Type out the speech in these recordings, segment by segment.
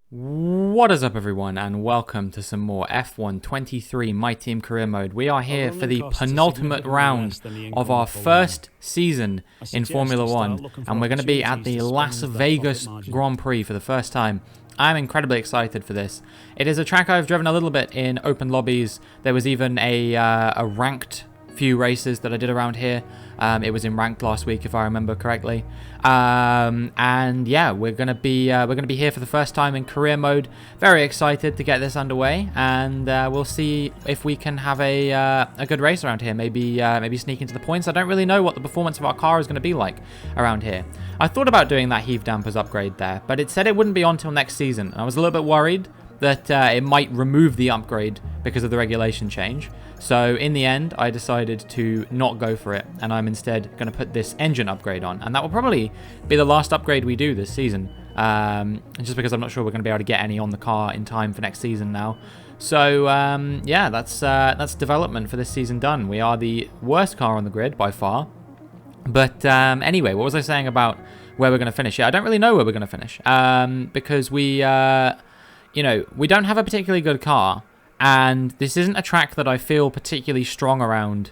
What is up, everyone, and welcome to some more F1 23 My Team Career Mode. We are here for the penultimate round of our first season in Formula 1, and we're going to be at the Las Vegas Grand Prix for the first time. I'm incredibly excited for this. It is a track I've driven a little bit in open lobbies. There was even a ranked few races that I did around here. It was in ranked last week, if I remember correctly. And yeah, we're gonna be here for the first time in career mode. Very excited to get this underway, and we'll see if we can have a good race around here. Maybe sneak into the points. I don't really know what the performance of our car is going to be like around here. I thought about doing that heave dampers upgrade there, but it said it wouldn't be on till next season. I was a little bit worried that it might remove the upgrade because of the regulation change. So in the end, I decided to not go for it, and I'm instead going to put this engine upgrade on, and that will probably be the last upgrade we do this season, just because I'm not sure we're going to be able to get any on the car in time for next season now. So yeah, that's development for this season done. We are the worst car on the grid by far, but anyway, what was I saying about where we're going to finish? Yeah, I don't really know where we're going to finish, because we we don't have a particularly good car. And this isn't a track that I feel particularly strong around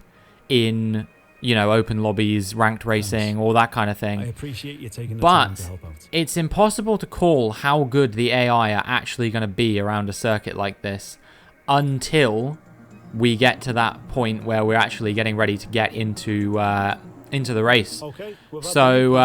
in, open lobbies, ranked racing, all that kind of thing. I appreciate you taking the time to help out. It's impossible to call how good the AI are actually going to be around a circuit like this until we get to that point where we're actually getting ready to get into the race. Okay, so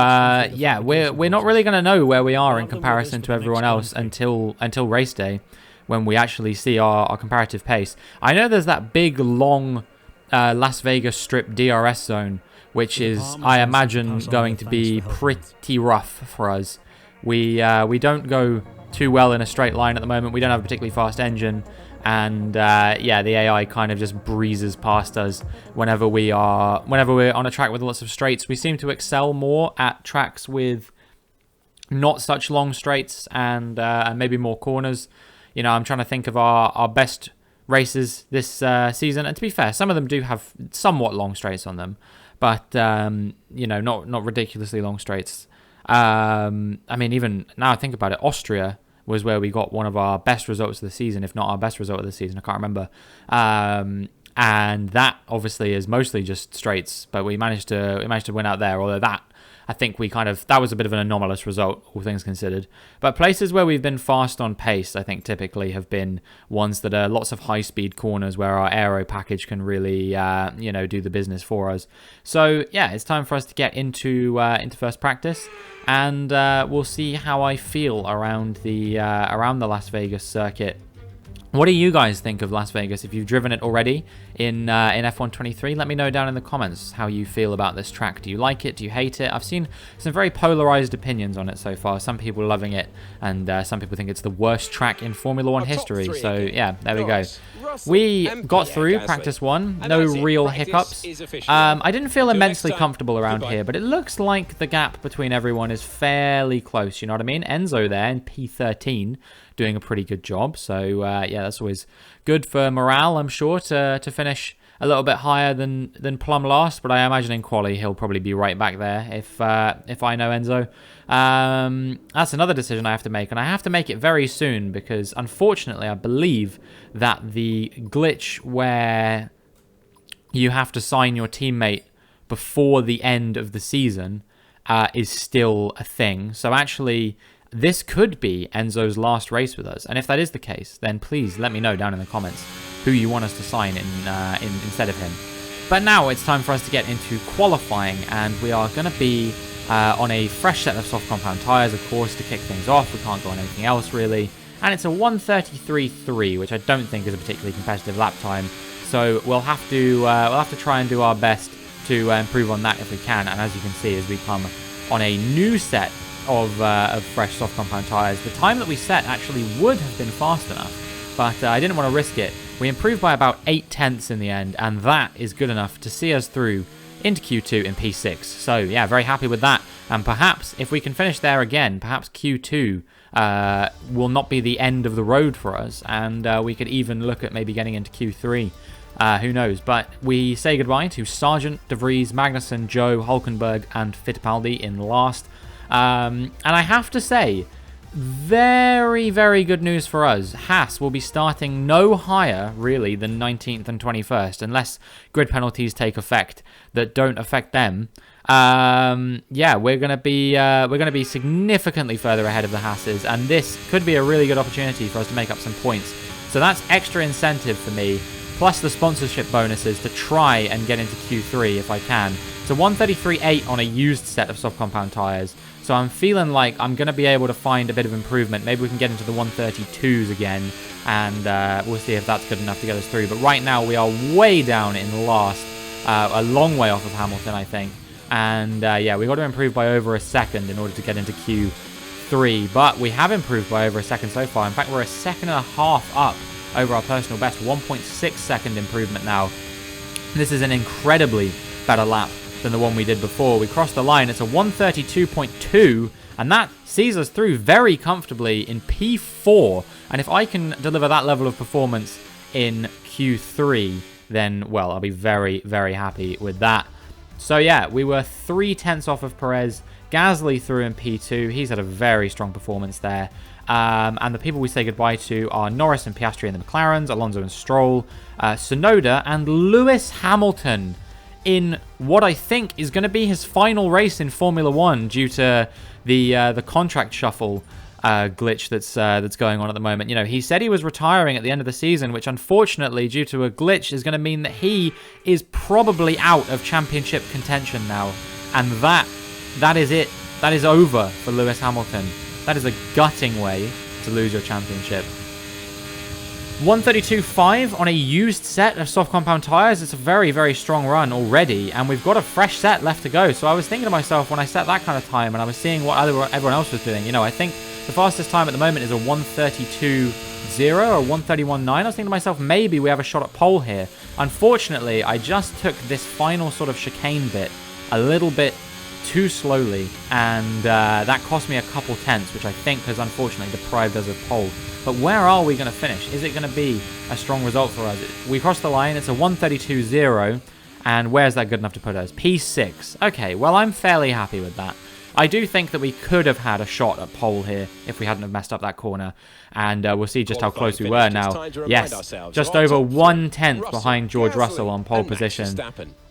yeah, we're not really going to know where we are in comparison to everyone else until race day, when we actually see our comparative pace. I know there's that big, long Las Vegas Strip DRS zone, which is, I imagine, going to be pretty rough for us. We don't go too well in a straight line at the moment. We don't have a particularly fast engine, and yeah, the AI kind of just breezes past us whenever we're on a track with lots of straights. We seem to excel more at tracks with not such long straights and maybe more corners. I'm trying to think of our best races this season, and to be fair, some of them do have somewhat long straights on them, but not ridiculously long straights. I mean, even now I think about it, Austria was where we got one of our best results of the season, if not our best result of the season. I can't remember. And that obviously is mostly just straights, but we managed to win out there. Although that, I think that was a bit of an anomalous result, all things considered. But places where we've been fast on pace, I think typically have been ones that are lots of high-speed corners where our aero package can really, do the business for us. So yeah, it's time for us to get into first practice, and we'll see how I feel around the Las Vegas circuit. What do you guys think of Las Vegas? If you've driven it already in F1 23, let me know down in the comments how you feel about this track. Do you like it? Do you hate it? I've seen some very polarized opinions on it so far. Some people loving it, and some people think it's the worst track in Formula 1 history. So yeah, there we go. We got through practice 1, no real hiccups. I didn't feel immensely comfortable around here, but it looks like the gap between everyone is fairly close, you know what I mean? Enzo there in P13 doing a pretty good job, so yeah, that's always good for morale, I'm sure, to finish a little bit higher than Plum last, but I imagine in quali he'll probably be right back there if I know Enzo. That's another decision I have to make, and I have to make it very soon, because unfortunately I believe that the glitch where you have to sign your teammate before the end of the season is still a thing. So actually, this could be Enzo's last race with us, and if that is the case, then please let me know down in the comments who you want us to sign in instead of him. But now it's time for us to get into qualifying, and we are going to be on a fresh set of soft compound tyres, of course, to kick things off. We can't go on anything else really, and it's a 1:33.3, which I don't think is a particularly competitive lap time. So we'll have to try and do our best to improve on that if we can. And as you can see, as we come on a new set of fresh soft compound tyres, the time that we set actually would have been fast enough, but I didn't want to risk it. We improved by about 8/10 in the end, and that is good enough to see us through into Q2 in P6. So yeah, very happy with that, and perhaps if we can finish there again, perhaps Q2 will not be the end of the road for us, and we could even look at maybe getting into Q3. Who knows? But we say goodbye to Sargent, De Vries, Magnussen, Joe, Hulkenberg, and Fittipaldi in last. And I have to say, very, very good news for us. Haas will be starting no higher, really, than 19th and 21st, unless grid penalties take effect that don't affect them. Yeah, we're gonna be significantly further ahead of the Haas's, and this could be a really good opportunity for us to make up some points. So that's extra incentive for me, plus the sponsorship bonuses to try and get into Q3 if I can. So 133.8 on a used set of soft compound tires. So I'm feeling like I'm going to be able to find a bit of improvement. Maybe we can get into the 132s again, and we'll see if that's good enough to get us through. But right now we are way down in last, a long way off of Hamilton, I think. And yeah, we got to improve by over a second in order to get into Q3. But we have improved by over a second so far. In fact, we're a second and a half up over our personal best. 1.6 second improvement now. This is an incredibly better lap than the one we did before. We crossed the line. It's a 132.2, and that sees us through very comfortably in P4. And if I can deliver that level of performance in Q3, then, well, I'll be very, very happy with that. So yeah, we were 3 tenths off of Perez. Gasly through in P2. He's had a very strong performance there. And the people we say goodbye to are Norris and Piastri and the McLarens, Alonso and Stroll, Tsunoda and Lewis Hamilton in what I think is going to be his final race in Formula 1 due to the contract shuffle glitch that's going on at the moment. You know, he said he was retiring at the end of the season, which unfortunately, due to a glitch, is going to mean that he is probably out of championship contention now. And that is it. That is over for Lewis Hamilton. That is a gutting way to lose your championship. 132.5 on a used set of soft compound tires. It's a very, very strong run already, and we've got a fresh set left to go. So I was thinking to myself when I set that kind of time and I was seeing what everyone else was doing, you know, I think the fastest time at the moment is a 132.0 or 131.9. I was thinking to myself, maybe we have a shot at pole here. Unfortunately, I just took this final sort of chicane bit a little bit too slowly, and that cost me a couple tenths, which I think has unfortunately deprived us of pole. But where are we going to finish? Is it going to be a strong result for us? We crossed the line. It's a 132.0, and where's that good enough to put us? P6. Okay, well, I'm fairly happy with that. I do think that we could have had a shot at pole here if we hadn't have messed up that corner, and we'll see just how close we were now. Yes, just over 1 tenth behind George Russell on pole position.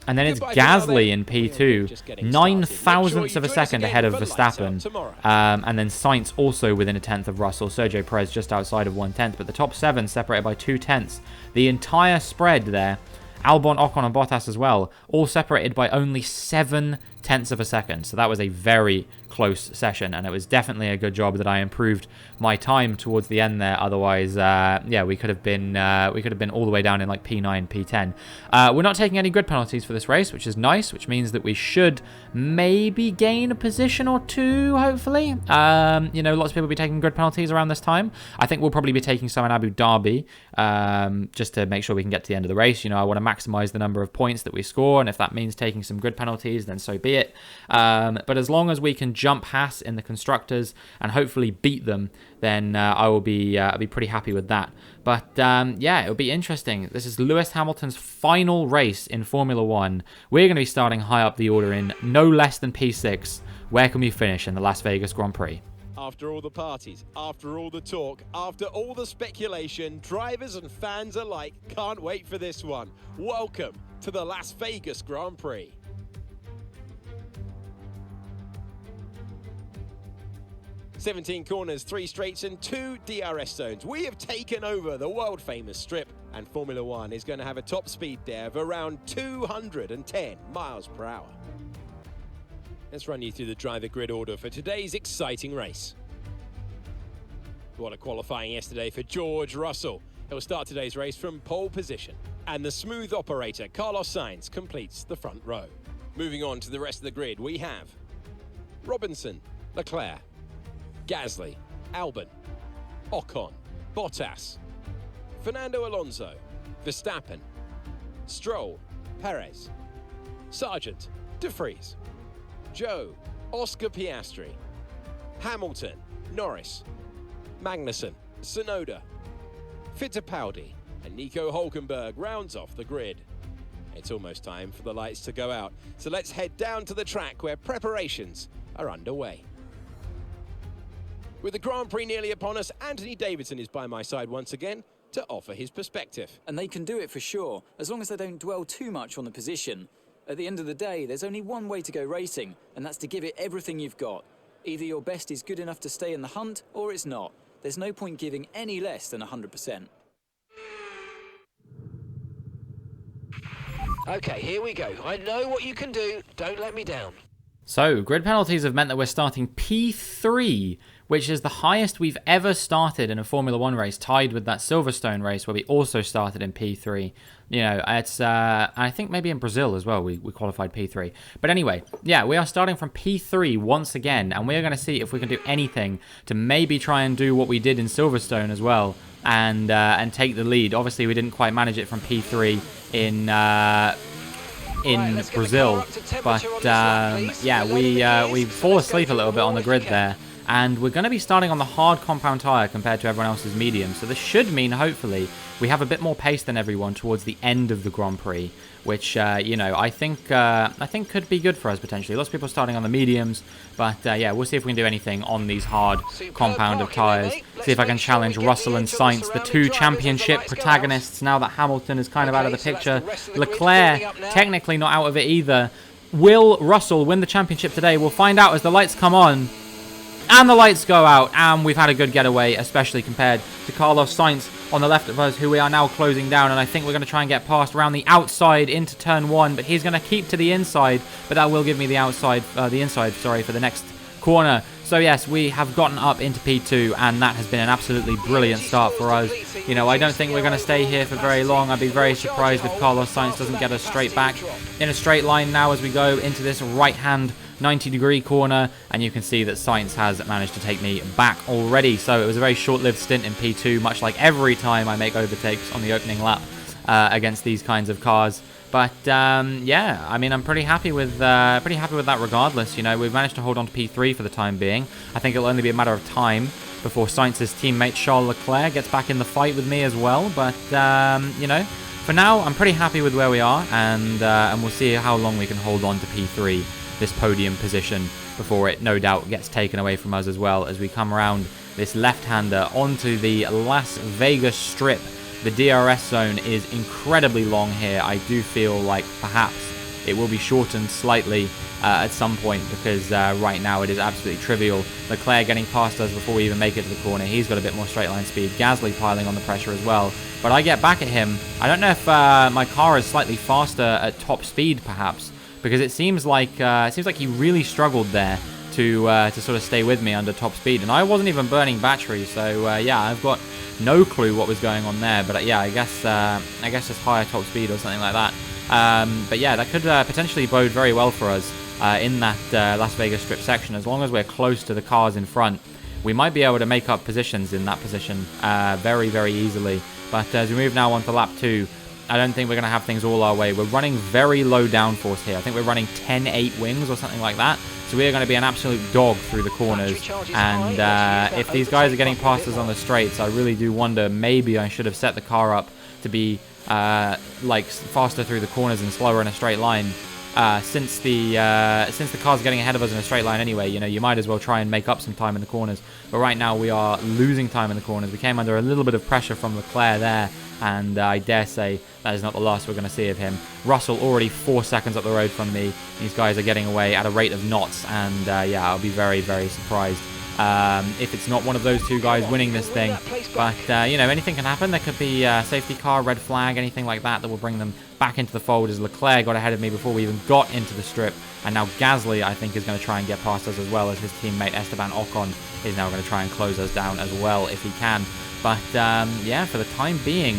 And then it's Gasly in P2, 9 thousandths of a second ahead of Verstappen. And then Sainz also within a tenth of Russell. Sergio Perez just outside of 1 tenth. But the top 7 separated by 2 tenths. The entire spread there, Albon, Ocon and Bottas as well, all separated by only 7 tenths of a second. So that was a very close session, and it was definitely a good job that I improved my time towards the end there. Otherwise, yeah, we could have been all the way down in like P9, P10. We're not taking any grid penalties for this race, which is nice, which means that we should maybe gain a position or 2, hopefully. You know, lots of people will be taking grid penalties around this time. I think we'll probably be taking some in Abu Dhabi, just to make sure we can get to the end of the race. You know, I want to maximize the number of points that we score, and if that means taking some grid penalties, then so be it. But as long as we can jump Haas in the constructors and hopefully beat them, then I'll be pretty happy with that. But yeah, it'll be interesting. This is Lewis Hamilton's final race in Formula 1. We're going to be starting high up the order in no less than P6. Where can we finish in the Las Vegas Grand Prix? After all the parties, after all the talk, after all the speculation, drivers and fans alike can't wait for this one. Welcome to the Las Vegas Grand Prix. 17 corners, 3 straights and 2 DRS zones. We have taken over the world-famous strip, and Formula 1 is going to have a top speed there of around 210 miles per hour. Let's run you through the driver grid order for today's exciting race. What a qualifying yesterday for George Russell. He'll start today's race from pole position. And the smooth operator, Carlos Sainz, completes the front row. Moving on to the rest of the grid, we have Robinson, Leclerc, Gasly, Albon, Ocon, Bottas, Fernando Alonso, Verstappen, Stroll, Perez, Sargent, De Vries, Joe, Oscar Piastri, Hamilton, Norris, Magnussen, Tsunoda, Fittipaldi, and Nico Hülkenberg rounds off the grid. It's almost time for the lights to go out, so let's head down to the track where preparations are underway. With the Grand Prix nearly upon us, Anthony Davidson is by my side once again to offer his perspective. And they can do it for sure, as long as they don't dwell too much on the position. At the end of the day, there's only one way to go racing, and that's to give it everything you've got. Either your best is good enough to stay in the hunt, or it's not. There's no point giving any less than 100%. Okay, here we go. I know what you can do. Don't let me down. So, grid penalties have meant that we're starting P3, which is the highest we've ever started in a Formula 1 race, tied with that Silverstone race where we also started in P3. You know, it's, I think maybe in Brazil as well, we qualified P3. But anyway, yeah, we are starting from P3 once again, and we're going to see if we can do anything to maybe try and do what we did in Silverstone as well, and take the lead. Obviously, we didn't quite manage it from P3 in Brazil, but yeah, we fall asleep a little bit on the grid there, and we're going to be starting on the hard compound tyre compared to everyone else's medium, so this should mean hopefully we have a bit more pace than everyone towards the end of the Grand Prix, which you know, I think could be good for us potentially. Lots of people starting on the mediums, but yeah, we'll see if we can do anything on these hard compound of tyres. See if I can challenge Russell and Sainz, the two championship protagonists, now that Hamilton is kind of out of the picture. Leclerc technically not out of it either. Will Russell win the championship today? We'll find out as the lights come on. And the lights go out, and we've had a good getaway, especially compared to Carlos Sainz on the left of us, who we are now closing down, and I think we're going to try and get past around the outside into turn 1, but he's going to keep to the inside, but that will give me the inside, for the next corner. So yes, we have gotten up into P2, and that has been an absolutely brilliant start for us. You know, I don't think we're going to stay here for very long. I'd be very surprised if Carlos Sainz doesn't get us straight back in a straight line now as we go into this right-hand 90-degree corner, and you can see that Sainz has managed to take me back already. So it was a very short-lived stint in P2, much like every time I make overtakes on the opening lap against these kinds of cars. But yeah, I mean, I'm pretty happy with that regardless. You know, we've managed to hold on to P3 for the time being. I think it'll only be a matter of time before Sainz's teammate Charles Leclerc gets back in the fight with me as well. But you know, for now, I'm pretty happy with where we are, and we'll see how long we can hold on to P3, this podium position, before it no doubt gets taken away from us as well as we come around this left-hander onto the Las Vegas Strip. The DRS zone is incredibly long here. I do feel like perhaps it will be shortened slightly at some point, because right now it is absolutely trivial. Leclerc getting past us before we even make it to the corner. He's got a bit more straight line speed. Gasly piling on the pressure as well. But I get back at him. I don't know if my car is slightly faster at top speed perhaps, because it seems like he really struggled there to sort of stay with me under top speed, and I wasn't even burning battery. So yeah, I've got no clue what was going on there. But yeah, I guess just higher top speed or something like that. But yeah, that could potentially bode very well for us in that Las Vegas Strip section. As long as we're close to the cars in front, we might be able to make up positions in that position very, very easily. But as we move now on to lap 2, I don't think we're going to have things all our way. We're running very low downforce here. I think we're running 10-8 wings or something like that. So we are going to be an absolute dog through the corners. And if these guys are getting past us on the straights, I really do wonder, maybe I should have set the car up to be like faster through the corners and slower in a straight line. Since the car's getting ahead of us in a straight line anyway, you know, you might as well try and make up some time in the corners. But right now we are losing time in the corners. We came under a little bit of pressure from Leclerc there, and I dare say that is not the last we're going to see of him. Russell already 4 seconds up the road from me. These guys are getting away at a rate of knots, and yeah, I'll be very, very surprised if it's not one of those two guys winning this thing. But you know, anything can happen. There could be a safety car, red flag, anything like that that will bring them back into the fold, as Leclerc got ahead of me before we even got into the strip. And now Gasly, I think, is going to try and get past us as well, as his teammate Esteban Ocon is now going to try and close us down as well if he can. But yeah, for the time being,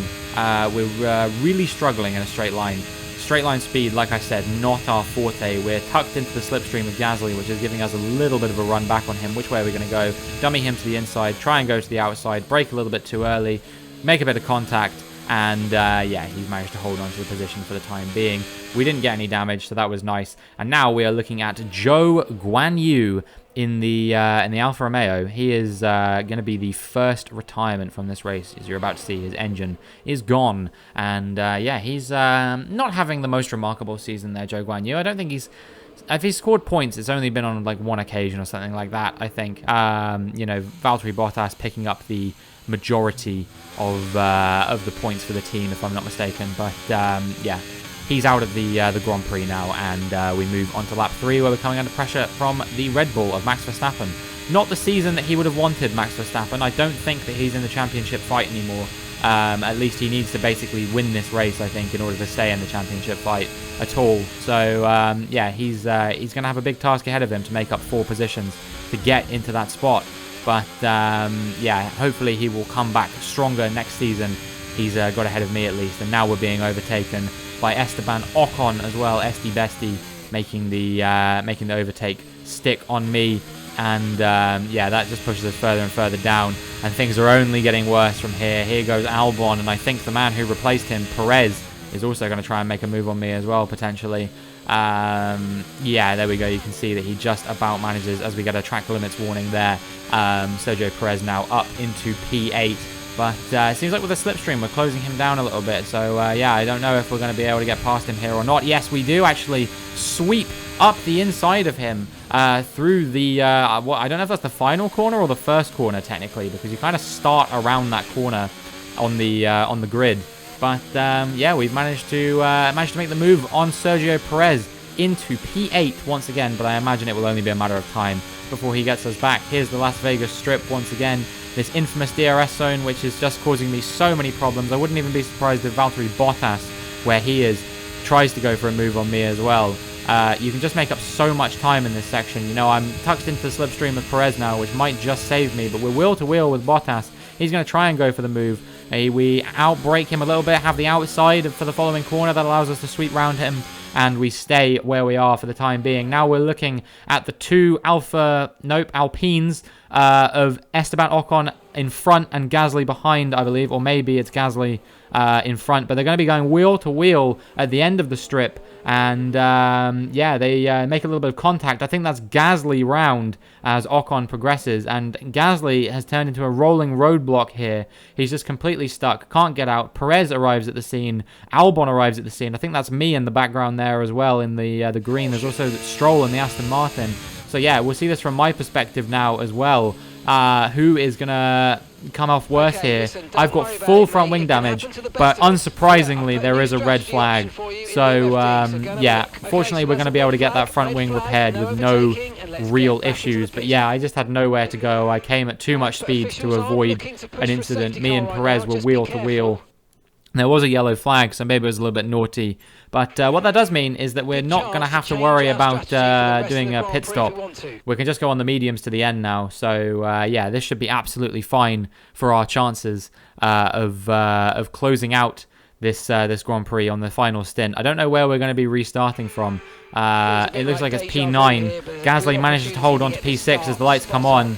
we're really struggling in a straight line. Straight line speed, like I said, not our forte. We're tucked into the slipstream of Gasly, which is giving us a little bit of a run back on him. Which way are we going to go? Dummy him to the inside, try and go to the outside, brake a little bit too early, make a bit of contact, and yeah, he's managed to hold on to the position for the time being. We didn't get any damage, so that was nice. And now we are looking at Zhou Guanyu in the Alfa Romeo. He is going to be the first retirement from this race. As you're about to see, his engine is gone, and yeah, he's not having the most remarkable season there, Zhou Guanyu. I don't think he's if he scored points, it's only been on like one occasion or something like that, I think. You know, Valtteri Bottas picking up the majority of the points for the team, if I'm not mistaken. But yeah, he's out of the Grand Prix now, and we move on to lap 3, where we're coming under pressure from the Red Bull of Max Verstappen. Not the season that he would have wanted, Max Verstappen. I don't think that he's in the championship fight anymore. At least he needs to basically win this race, I think, in order to stay in the championship fight at all. So yeah, he's going to have a big task ahead of him to make up 4 positions to get into that spot. But yeah, hopefully he will come back stronger next season. He's got ahead of me at least, and now we're being overtaken by Esteban Ocon as well. Esty Bestie making the overtake stick on me. And yeah, that just pushes us further and further down, and things are only getting worse from here. Here goes Albon, and I think the man who replaced him, Perez, is also going to try and make a move on me as well, potentially. Yeah, there we go. You can see that he just about manages, as we get a track limits warning there. Sergio Perez now up into P8. But it seems like with the slipstream, we're closing him down a little bit. So yeah, I don't know if we're going to be able to get past him here or not. Yes, we do actually sweep up the inside of him through the, I don't know if that's the final corner or the first corner technically, because you kind of start around that corner on the grid. But yeah, we've managed to make the move on Sergio Perez into P8 once again, but I imagine it will only be a matter of time before he gets us back. Here's the Las Vegas Strip once again. This infamous DRS zone, which is just causing me so many problems. I wouldn't even be surprised if Valtteri Bottas, where he is, tries to go for a move on me as well. You can just make up so much time in this section. You know, I'm tucked into the slipstream with Perez now, which might just save me, but we're wheel-to-wheel with Bottas. He's going to try and go for the move. We outbrake him a little bit, have the outside for the following corner that allows us to sweep round him, and we stay where we are for the time being. Now we're looking at the 2 Alpines of Esteban Ocon in front and Gasly behind, I believe, or maybe it's Gasly in front, but they're going to be going wheel to wheel at the end of the strip, and yeah, they make a little bit of contact. I think that's Gasly round as Ocon progresses, and Gasly has turned into a rolling roadblock here. He's just completely stuck, can't get out. Perez arrives at the scene, Albon arrives at the scene. I think that's me in the background there as well in the green. There's also Stroll in the Aston Martin. So yeah, we'll see this from my perspective now as well. Who is going to come off worse here? I've got full front wing damage, but unsurprisingly, there is a red flag. So, yeah, fortunately, we're going to be able to get that front wing repaired with no real issues. But yeah, I just had nowhere to go. I came at too much speed to avoid an incident. Me and Perez were wheel to wheel. There was a yellow flag, so maybe it was a little bit naughty. But what that does mean is that we're not going to have to worry about doing a pit stop. We can just go on the mediums to the end now. So, yeah, this should be absolutely fine for our chances of closing out this Grand Prix on the final stint. I don't know where we're going to be restarting from. It looks like it's P9. Gasly manages to hold on to P6 as the lights come on.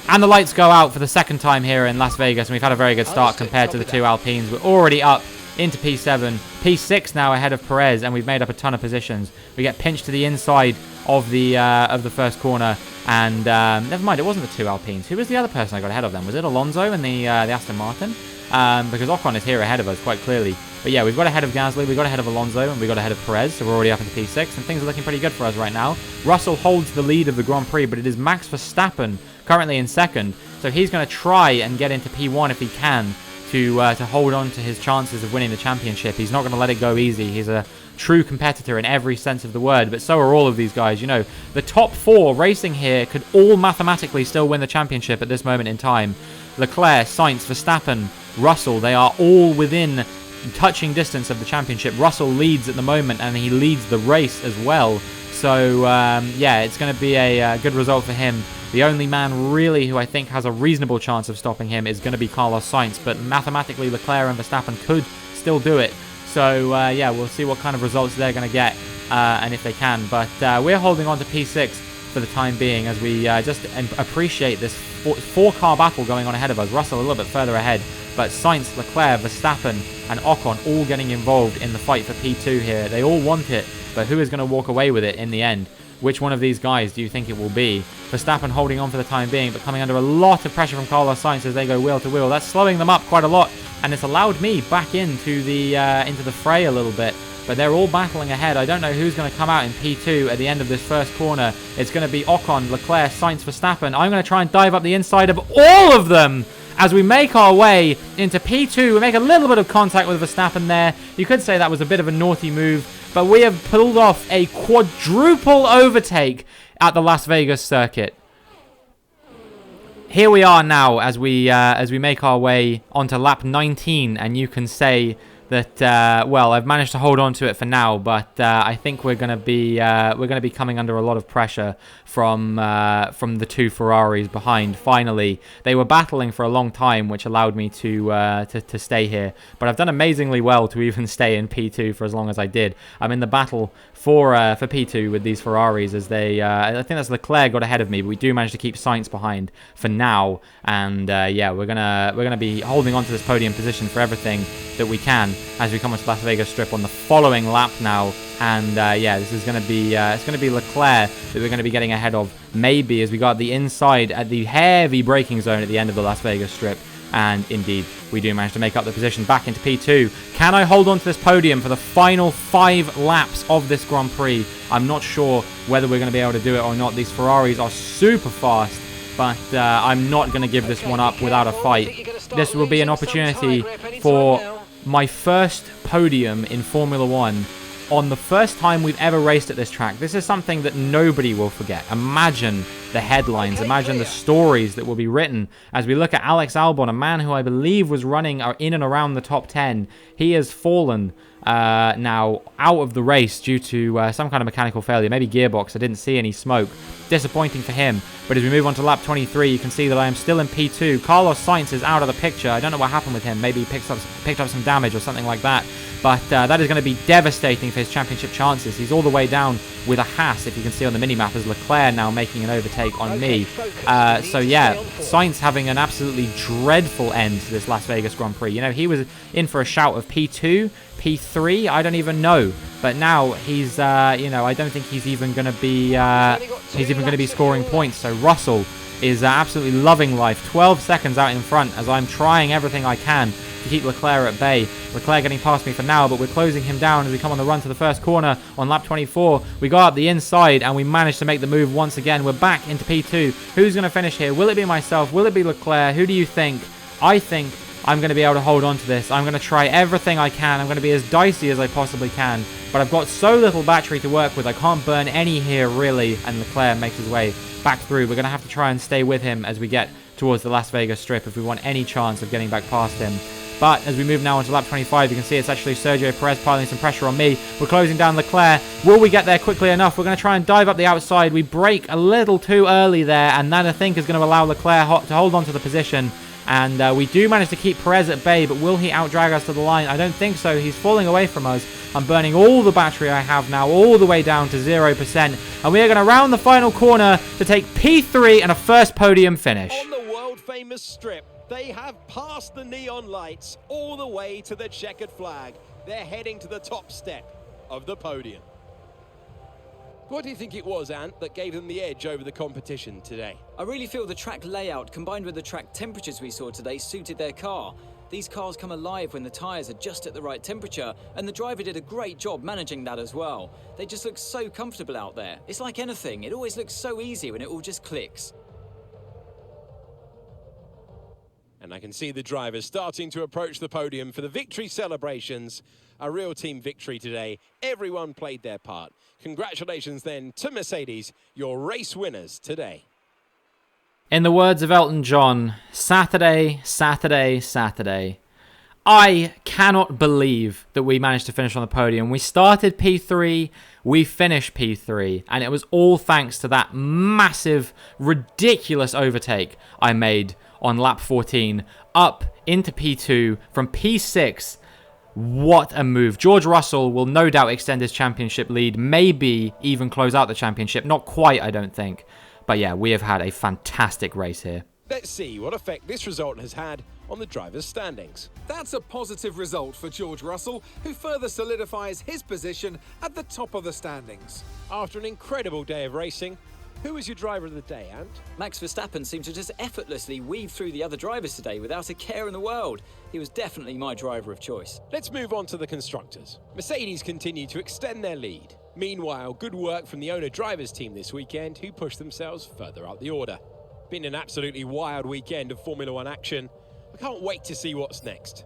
And the lights go out for the second time here in Las Vegas, and we've had a very good start compared to the 2 Alpines. We're already up into P7. P6 now ahead of Perez, and we've made up a ton of positions. We get pinched to the inside of the first corner, and never mind, it wasn't the 2 Alpines. Who was the other person I got ahead of them? Was it Alonso in the Aston Martin? Because Ocon is here ahead of us quite clearly. But yeah, we've got ahead of Gasly, we've got ahead of Alonso, and we got ahead of Perez, so we're already up into P6, and things are looking pretty good for us right now. Russell holds the lead of the Grand Prix, but it is Max Verstappen currently in second, so he's going to try and get into P1 if he can to hold on to his chances of winning the championship. He's not going to let it go easy. He's a true competitor in every sense of the word, but so are all of these guys. You know, the top 4 racing here could all mathematically still win the championship at this moment in time. Leclerc, Sainz, Verstappen, Russell, they are all within touching distance of the championship. Russell leads at the moment, and he leads the race as well. So, yeah, it's going to be a good result for him. The only man really who I think has a reasonable chance of stopping him is going to be Carlos Sainz, but mathematically Leclerc and Verstappen could still do it. So, yeah, we'll see what kind of results they're going to get, and if they can. But we're holding on to P6 for the time being as we just appreciate this 4-car battle going on ahead of us. Russell a little bit further ahead, but Sainz, Leclerc, Verstappen, and Ocon all getting involved in the fight for P2 here. They all want it, but who is going to walk away with it in the end? Which one of these guys do you think it will be? Verstappen holding on for the time being, but coming under a lot of pressure from Carlos Sainz as they go wheel to wheel. That's slowing them up quite a lot, and it's allowed me back into the fray a little bit. but they're all battling ahead. I don't know who's going to come out in P2 at the end of this first corner. It's going to be Ocon, Leclerc, Sainz, Verstappen. I'm going to try and dive up the inside of all of them as we make our way into P2. We make a little bit of contact with Verstappen there. You could say that was a bit of a naughty move, but we have pulled off a quadruple overtake at the Las Vegas circuit. Here we are now as we make our way onto lap 19, and you can say that well, I've managed to hold on to it for now, but I think we're gonna be coming under a lot of pressure from the two Ferraris behind. Finally, they were battling for a long time, which allowed me to stay here. But I've done amazingly well to even stay in P2 for as long as I did. I'm in the battle for P2 with these Ferraris, as they I think that's Leclerc got ahead of me, but we do manage to keep Sainz behind for now. And yeah, we're gonna be holding on to this podium position for everything that we can as we come onto Las Vegas Strip on the following lap now. And yeah, this is going to be it's going to be Leclerc that we're going to be getting ahead of, maybe, as we got the inside at the heavy braking zone at the end of the Las Vegas Strip. And indeed, we do manage to make up the position back into P2. Can I hold on to this podium for the final 5 laps of this Grand Prix? I'm not sure whether we're going to be able to do it or not. These Ferraris are super fast, but I'm not going to give this one up without a fight. This will be an opportunity for my first podium in Formula 1 on the first time we've ever raced at this track. This is something that nobody will forget. Imagine the headlines, imagine the stories that will be written as we look at Alex Albon, a man who I believe was running in and around the top 10. He has fallen now out of the race due to some kind of mechanical failure, maybe gearbox. I didn't see any smoke. Disappointing for him. But as we move on to lap 23, you can see that I am still in P2. Carlos Sainz is out of the picture. I don't know what happened with him. Maybe he picked up some damage or something like that. But that is going to be devastating for his championship chances. He's all the way down with a Haas, if you can see on the minimap, as Leclerc now making an overtake on me. So yeah, Sainz having an absolutely dreadful end to this Las Vegas Grand Prix. You know, he was in for a shout of P2, P3, I don't even know. But now he's, you know, I don't think he's even going to be scoring points. So Russell is absolutely loving life. 12 seconds out in front as I'm trying everything I can to keep Leclerc at bay. Leclerc getting past me for now, but we're closing him down as we come on the run to the first corner on lap 24. We got up the inside and we managed to make the move once again. We're back into P2. Who's going to finish here? Will it be myself? Will it be Leclerc? Who do you think? I think I'm going to be able to hold on to this. I'm going to try everything I can. I'm going to be as dicey as I possibly can. But I've got so little battery to work with. I can't burn any here, really. And Leclerc makes his way back through. We're going to have to try and stay with him as we get towards the Las Vegas Strip if we want any chance of getting back past him. But as we move now onto lap 25, you can see it's actually Sergio Perez piling some pressure on me. We're closing down Leclerc. Will we get there quickly enough? We're going to try and dive up the outside. We brake a little too early there, and that, I think, is going to allow Leclerc to hold on to the position. And we do manage to keep Perez at bay, but will he outdrag us to the line? I don't think so. He's falling away from us. I'm burning all the battery I have now, all the way down to 0%. And we are going to round the final corner to take P3 and a first podium finish. On the world-famous strip, they have passed the neon lights all the way to the checkered flag. They're heading to the top step of the podium. What do you think it was, Ant, that gave them the edge over the competition today? I really feel the track layout combined with the track temperatures we saw today suited their car. These cars come alive when the tyres are just at the right temperature, and the driver did a great job managing that as well. They just look so comfortable out there. It's like anything, it always looks so easy when it all just clicks. And I can see the drivers starting to approach the podium for the victory celebrations. A real team victory today. Everyone played their part. Congratulations then to Mercedes, your race winners today. In the words of Elton John, Saturday, Saturday, Saturday. I cannot believe that we managed to finish on the podium. We started P3, we finished P3, and it was all thanks to that massive, ridiculous overtake I made on lap 14, up into P2 from P6. What a move. George Russell will no doubt extend his championship lead, maybe even close out the championship. Not quite, I don't think. But yeah, we have had a fantastic race here. Let's see what effect this result has had on the drivers' standings. That's a positive result for George Russell, who further solidifies his position at the top of the standings. After an incredible day of racing, Who was your driver of the day, Ant? Max Verstappen seemed to just effortlessly weave through the other drivers today without a care in the world. He was definitely my driver of choice. Let's move on to the constructors. Mercedes continue to extend their lead. Meanwhile, good work from the owner-drivers team this weekend, who pushed themselves further up the order. Been an absolutely wild weekend of Formula One action. I can't wait to see what's next.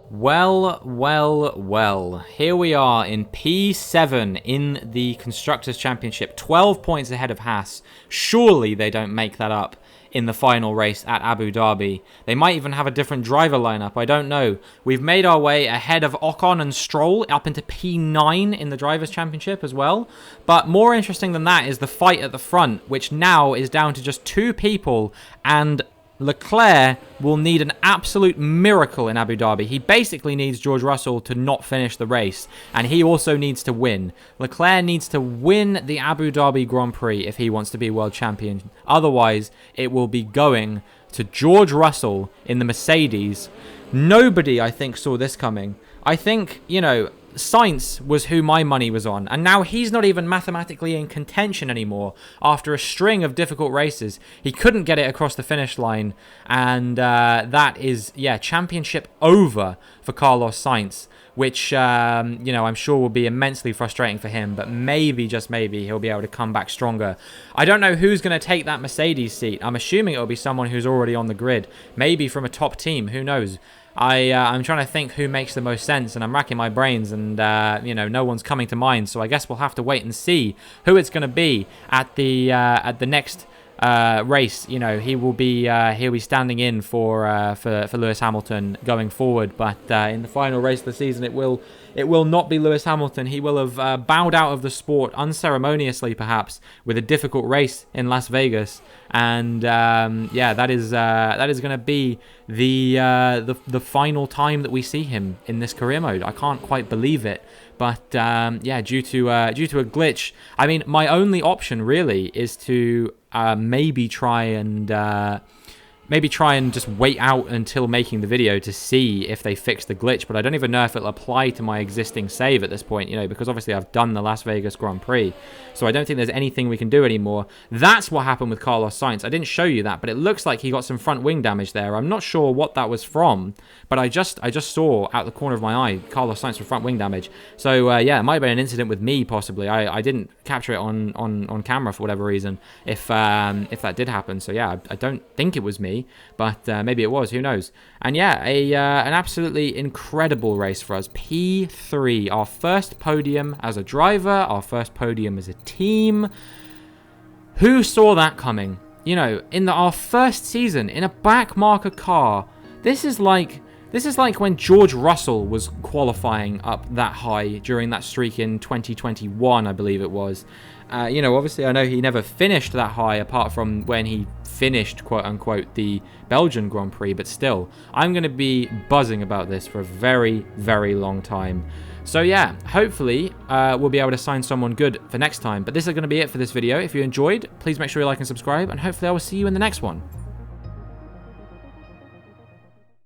Well, well, well. Here we are in P7 in the Constructors' Championship. 12 points ahead of Haas. Surely they don't make that up in the final race at Abu Dhabi. They might even have a different driver lineup. I don't know. We've made our way ahead of Ocon and Stroll up into P9 in the Drivers' Championship as well. But more interesting than that is the fight at the front, which now is down to just 2 people, and Leclerc will need an absolute miracle in Abu Dhabi. He basically needs George Russell to not finish the race, and he also needs to win. Leclerc needs to win the Abu Dhabi Grand Prix if he wants to be world champion. Otherwise, it will be going to George Russell in the Mercedes. Nobody, I think, saw this coming. I think, you know, Sainz was who my money was on, and now he's not even mathematically in contention anymore after a string of difficult races. He couldn't get it across the finish line, and that is, yeah, championship over for Carlos Sainz, which, you know, I'm sure will be immensely frustrating for him, but maybe, just maybe, he'll be able to come back stronger. I don't know who's going to take that Mercedes seat. I'm assuming it'll be someone who's already on the grid, maybe from a top team, who knows. I'm trying to think who makes the most sense, and I'm racking my brains, and you know, no one's coming to mind. So I guess we'll have to wait and see who it's going to be at the next race. You know, he'll be standing in for Lewis Hamilton going forward. But in the final race of the season, it will not be Lewis Hamilton. He will have bowed out of the sport unceremoniously, perhaps, with a difficult race in Las Vegas. And yeah, that is going to be the final time that we see him in this career mode. I can't quite believe it, but yeah, due to a glitch. I mean, my only option really is to maybe try and just wait out until making the video to see if they fix the glitch, but I don't even know if it'll apply to my existing save at this point, you know, because obviously I've done the Las Vegas Grand Prix, so I don't think there's anything we can do anymore. That's what happened with Carlos Sainz. I didn't show you that, but it looks like he got some front wing damage there. I'm not sure what that was from, but I just saw out the corner of my eye Carlos Sainz with front wing damage. So yeah, it might have been an incident with me possibly. I didn't capture it on camera for whatever reason, if that did happen. So yeah, I don't think it was me, but maybe it was, who knows. And yeah, an absolutely incredible race for us. P3, our first podium as a driver, our first podium as a team. Who saw that coming? You know, in our first season in a back marker car. This is like when George Russell was qualifying up that high during that streak in 2021, I believe it was. You know, obviously I know he never finished that high apart from when he finished, quote-unquote, the Belgian Grand Prix, but still, I'm going to be buzzing about this for a very, very long time. So yeah, hopefully we'll be able to sign someone good for next time. But this is going to be it for this video. If you enjoyed, please make sure you like and subscribe, and hopefully I will see you in the next one.